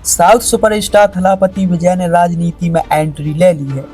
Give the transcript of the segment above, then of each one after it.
South superstar Thalapathy विजय ने राजनीति में एंट्री ले ली है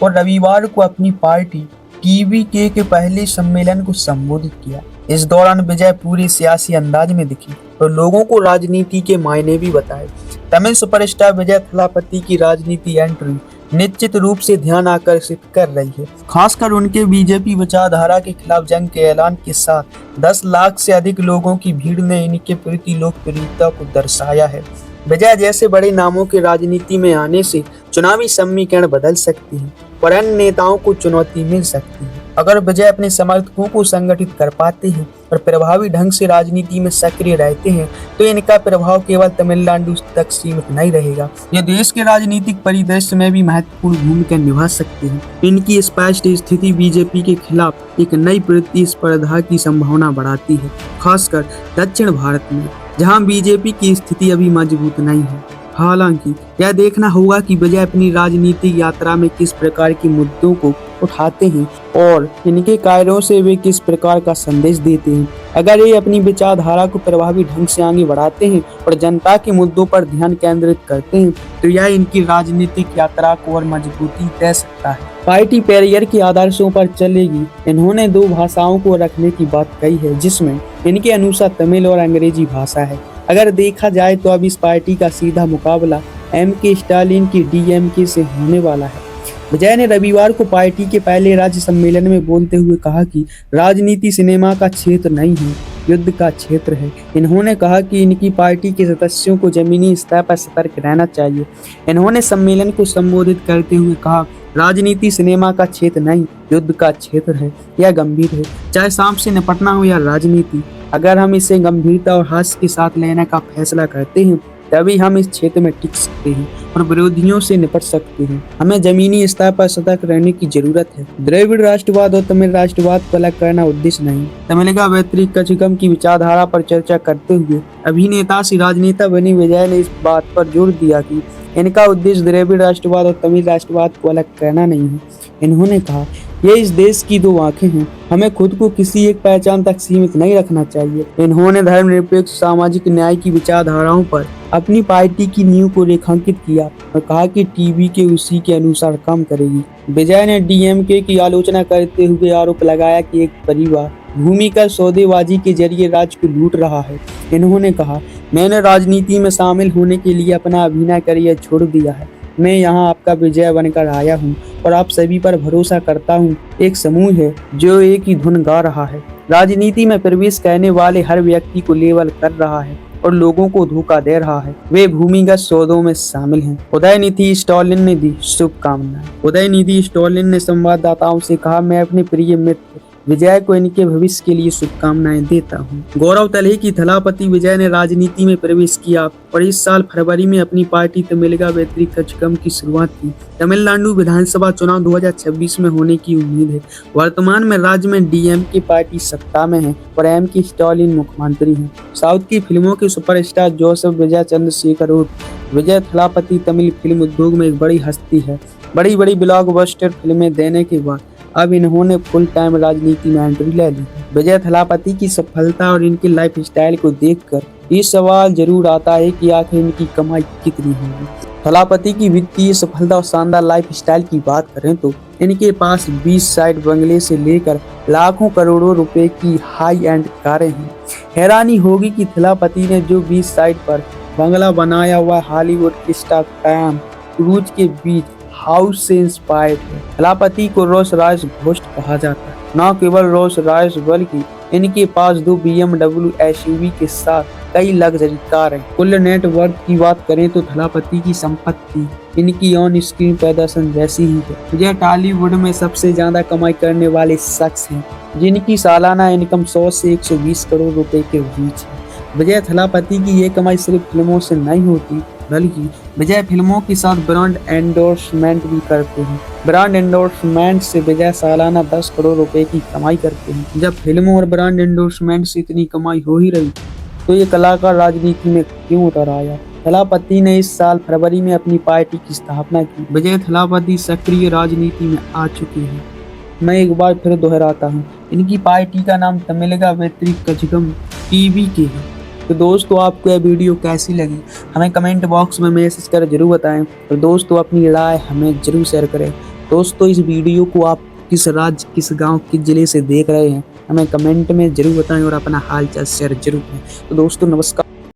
और रविवार को अपनी पार्टी टीवीके के पहले सम्मेलन को संबोधित किया। इस दौरान विजय पूरे सियासी अंदाज में दिखी और लोगों को राजनीति के मायने भी बताए। तमिल सुपरस्टार विजय थलापति की राजनीति एंट्री निश्चित रूप से ध्यान आकर्षित कर रही है, खासकर उनके बीजेपी विचारधारा के खिलाफ जंग के ऐलान के साथ 10 लाख से अधिक लोगों की भीड़ ने इनके प्रति लोकप्रियता को दर्शाया है। विजय जैसे बड़े नामों के राजनीति में आने से चुनावी समीकरण बदल सकती है और अन्य नेताओं को चुनौती मिल सकती है। अगर विजय अपने समर्थकों को संगठित कर पाते हैं और प्रभावी ढंग से राजनीति में सक्रिय रहते हैं तो इनका प्रभाव केवल तमिलनाडु तक सीमित नहीं रहेगा, ये देश के राजनीतिक परिदृश्य में भी महत्वपूर्ण भूमिका निभा सकते हैं। इनकी स्पष्ट स्थिति बीजेपी के खिलाफ एक नई प्रतिस्पर्धा की संभावना बढ़ाती है, खासकर दक्षिण भारत में जहां बीजेपी की स्थिति अभी मजबूत नहीं है। हालांकि यह देखना होगा कि विजय अपनी राजनीतिक यात्रा में किस प्रकार के मुद्दों को उठाते हैं और इनके कार्यों से वे किस प्रकार का संदेश देते हैं। अगर ये अपनी विचारधारा को प्रभावी ढंग से आगे बढ़ाते हैं और जनता के मुद्दों पर ध्यान केंद्रित करते हैं तो यह इनकी राजनीतिक यात्रा को और मजबूती दे सकता है। पार्टी पेरियर के आदर्शों पर चलेगी। इन्होंने 2 भाषाओं को रखने की बात कही है, जिसमें इनके अनुसार तमिल और अंग्रेजी भाषा है। अगर देखा जाए तो अब इस पार्टी का सीधा मुकाबला एम.के. स्टालिन की डीएमके से होने वाला है। विजय ने रविवार को पार्टी के पहले राज्य सम्मेलन में बोलते हुए कहा कि राजनीति सिनेमा का क्षेत्र नहीं है, युद्ध का क्षेत्र है। इन्होंने कहा कि इनकी पार्टी के सदस्यों को जमीनी स्तर पर सतर्क रहना चाहिए। इन्होंने सम्मेलन को संबोधित करते हुए कहा, राजनीति सिनेमा का क्षेत्र नहीं, युद्ध का क्षेत्र है। यह गंभीर है, चाहे सांप से निपटना हो या राजनीति। अगर हम इसे गंभीरता और हास्य के साथ लेने का फैसला करते हैं तभी हम इस क्षेत्र में टिक सकते हैं और विरोधियों से निपट सकते हैं। हमें जमीनी स्तर पर सतर्क रहने की जरूरत है। द्रविड़ राष्ट्रवाद और तमिल राष्ट्रवाद को अलग करना उद्देश्य नहीं। तमिलगा व्यतिरिक्त कचकम की विचारधारा पर चर्चा करते हुए अभिनेता से राजनेता बने विजय ने इस बात पर जोर दिया कि इनका उद्देश्य द्रविड़ राष्ट्रवाद और तमिल राष्ट्रवाद को अलग करना नहीं है। इन्होंने कहा, ये इस देश की 2 आंखें हैं, हमें खुद को किसी एक पहचान तक सीमित नहीं रखना चाहिए। इन्होंने धर्मनिरपेक्ष सामाजिक न्याय की विचारधाराओं पर अपनी पार्टी की नींव को रेखांकित किया और कहा कि टीवीके उसी के अनुसार काम करेगी। विजय ने डीएमके की आलोचना करते हुए आरोप लगाया कि एक परिवार भूमिगत सौदेबाजी के जरिए राज्य को लूट रहा है। इन्होंने कहा, मैंने राजनीति में शामिल होने के लिए अपना अभिनय करियर छोड़ दिया है। मैं यहाँ आपका विजय बनकर आया हूँ और आप सभी पर भरोसा करता हूँ। एक समूह है जो एक ही धुन गा रहा है, राजनीति में प्रवेश करने वाले हर व्यक्ति को लेबल कर रहा है और लोगों को धोखा दे रहा है। वे भूमिगत सौदों में शामिल हैं। उदयनिधि स्टालिन ने दी शुभकामनाएं। उदयनिधि स्टालिन ने संवाददाताओं से कहा, मैं अपने प्रिय मित्र विजय को इनके भविष्य के लिए शुभकामनाएं देता हूं। गौरव तले की थलापति विजय ने राजनीति में प्रवेश किया और इस साल फरवरी में अपनी पार्टी तमिलगा व्यतिरिक्त कचकम की शुरुआत की। तमिलनाडु विधानसभा चुनाव 2026 में होने की उम्मीद है। वर्तमान में राज्य में डीएमके पार्टी सत्ता में है और एम.के. स्टालिन मुख्यमंत्री हैं। साउथ की फिल्मों के सुपरस्टार जोसेफ विजय चंद्रशेखर उर्फ विजय थलापति तमिल फिल्म उद्योग में एक बड़ी हस्ती है। बड़ी बड़ी ब्लॉकबस्टर फिल्में देने के बाद अब इन्होंने फुल टाइम राजनीति में एंट्री ले ली। विजय थलापति की सफलता और इनके लाइफ स्टाइल को देखकर ये सवाल जरूर आता है कि आखिर इनकी कमाई कितनी होगी। थलापति की वित्तीय सफलता और शानदार लाइफ स्टाइल की बात करें तो इनके पास 20 साइड बंगले से लेकर लाखों करोड़ों रुपए की हाई एंड कारें हैं। हैरानी होगी कि थलापति ने जो 20 साइड पर बंगला बनाया हुआ हॉलीवुड के स्टार टॉम क्रूज के बीच हाउस से इंस्पायर्ड है। थलापति को रोल्स रॉयस घोस्ट कहा जाता है। न केवल रोल्स रॉयस बल्कि इनके पास 2 BMW SUV के साथ कई लग्जरी कार हैं। कुल नेटवर्क की बात करें तो थलापति की संपत्ति इनकी ऑन स्क्रीन प्रदर्शन जैसी ही है। यह टॉलीवुड में सबसे ज्यादा कमाई करने वाले शख्स हैं, जिनकी सालाना इनकम 100 से 120 करोड़ रुपए के बीच है। विजय थलापति की ये कमाई सिर्फ फिल्मों से नहीं होती, बल्कि विजय फिल्मों के साथ ब्रांड एंडोर्समेंट भी करते हैं। ब्रांड एंडोर्समेंट से विजय सालाना 10 करोड़ रुपए की कमाई करते हैं। जब फिल्मों और ब्रांड एंडोर्समेंट से इतनी कमाई हो ही रही तो ये कलाकार राजनीति में क्यों उतर आया। थलापति ने इस साल फरवरी में अपनी पार्टी की स्थापना की। विजय थलापति सक्रिय राजनीति में आ चुके हैं। मैं एक बार फिर दोहराता हूँ, इनकी पार्टी का नाम तमिलगा व्यतिरिक्त कचकम टीवीके है। तो दोस्तों आपको यह वीडियो कैसी लगी हमें कमेंट बॉक्स में मैसेज कर जरूर बताएं और दोस्तों अपनी राय हमें जरूर शेयर करें। दोस्तों इस वीडियो को आप किस राज्य, किस गांव, किस जिले से देख रहे हैं हमें कमेंट में जरूर बताएं और अपना हाल चाल शेयर जरूर करें। तो दोस्तों नमस्कार।